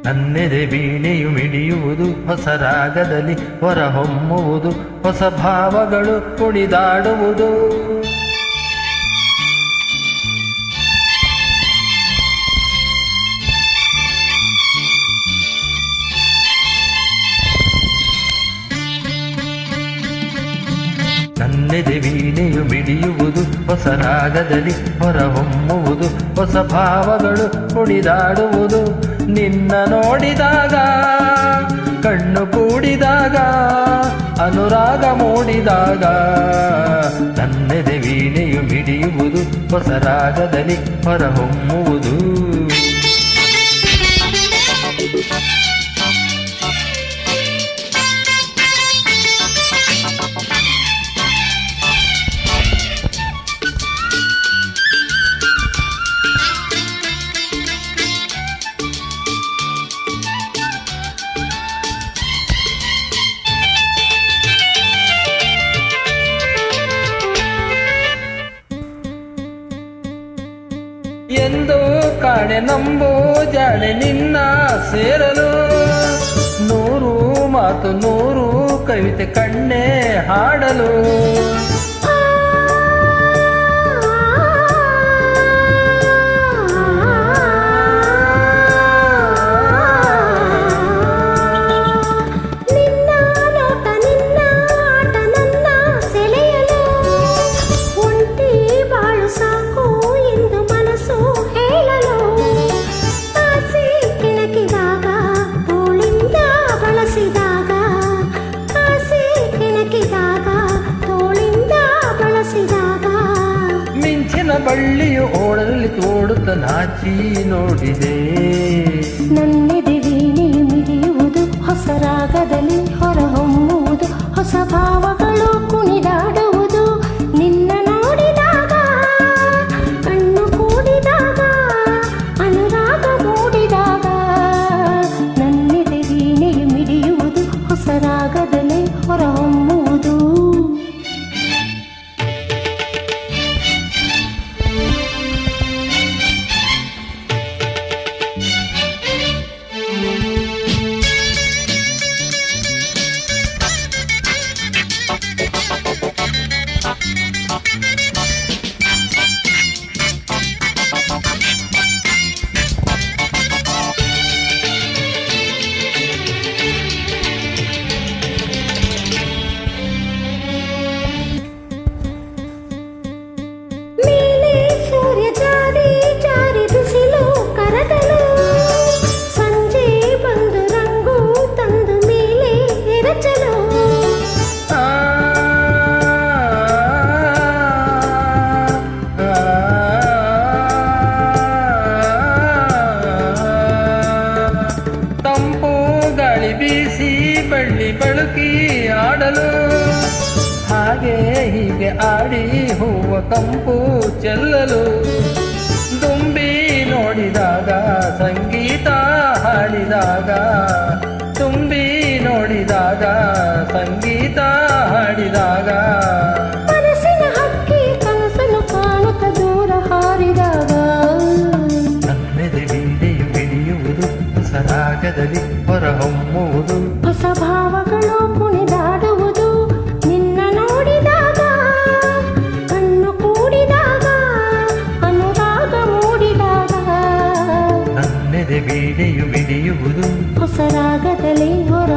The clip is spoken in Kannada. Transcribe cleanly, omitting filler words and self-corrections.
ನನ್ನೆದೆ ವೀಣೆಯು ಮಿಡಿಯುವುದು, ಹೊಸ ರಾಗದಲ್ಲಿ ಹೊರಹೊಮ್ಮುವುದು, ಹೊಸ ಭಾವಗಳು ಕುಣಿದಾಡುವುದು. ನನ್ನೆದೆ ವೀಣೆಯು ಮಿಡಿಯುವುದು, ಹೊಸ ರಾಗದಲ್ಲಿ ಹೊರಹೊಮ್ಮುವುದು, ಹೊಸ ಭಾವಗಳು ಕುಣಿದಾಡುವುದು. ನಿನ್ನ ನೋಡಿದಾಗ, ಕಣ್ಣು ಕೂಡಿದಾಗ, ಅನುರಾಗ ಮೂಡಿದಾಗ, ನನ್ನೆದೆ ವೀಣೆಯು ಮಿಡಿಯುವುದು, ಹೊಸ ರಾಗದಲ್ಲಿ ಹೊರಹೊಮ್ಮುವುದು. ಎಂದು ಕಾಣೆ ನಂಬೋ ಜಾಣೆ ನಿನ್ನ ಸೇರಲು, ನೂರು ಮಾತು ನೂರು ಕವಿತೆ ಕಣ್ಣೆ ಹಾಡಲು. ಬಳ್ಳಿಯು ಓಡಲ್ಲಿ ತೋಡುತ್ತ ನಾಚಿ ನೋಡಿದೆ. ನನ್ನೆದೆ ವೀಣೆಯು ಮಿಡಿಯುವುದು, ಹೊಸ ರಾಗದಲ್ಲಿ ಹೊರಹೊಮ್ಮುವುದು, ಹೊಸ ಭಾವಗಳು ಕುಣಿದಾಡುವುದು. ನಿನ್ನ ನೋಡಿದಾಗ, ಕಣ್ಣು ಕೂಡಿದಾಗ, ಅನುರಾಗ ಮೂಡಿದಾಗ, ನನ್ನೆದೆ ವೀಣೆಯು ಮಿಡಿಯುವುದು, ಹೊಸ ರಾಗದಲ್ಲಿ ಹೊರಹೊಮ್ಮುವುದು. ಬೀಸಿ ಬಳ್ಳಿ ಬಳುಕಿ ಆಡಲು, ಹಾಗೆ ಹೀಗೆ ಆಡಿ ಹೂವ ಕಂಪು ಚೆಲ್ಲಲು. ದುಂಬಿ ನೋಡಿದಾಗ ಸಂಗೀತ ಹಾಡಿದಾಗ, ತುಂಬಿ ನೋಡಿದಾಗ ಸಂಗೀತ ಹಾಡಿದಾಗ, ಮನಸ್ಸಿನ ಹಕ್ಕಿ ಕನಸನ್ನು ಕಾಣುತ್ತ ದೂರ ಹಾರಿದಾಗ, ನನ್ನೆದೆ ವೀಣೆಯು ಮಿಡಿಯುವುದು, ಹೊಸ ರಾಗದಲ್ಲಿ ಹೊರಹೊಮ್ಮುವುದು, ಹೊಸ ಭಾವಗಳು ಕುಣಿದಾಡುವುದು. ನಿನ್ನ ನೋಡಿದಾಗ, ಕಣ್ಣು ಕೂಡಿದಾಗ, ಅನುರಾಗ ಮೂಡಿದಾಗ, ನನ್ನೆದೆ ವೀಣೆಯು ಮಿಡಿಯುವುದು, ಹೊಸ ರಾಗದಲ್ಲಿ ಹೊರ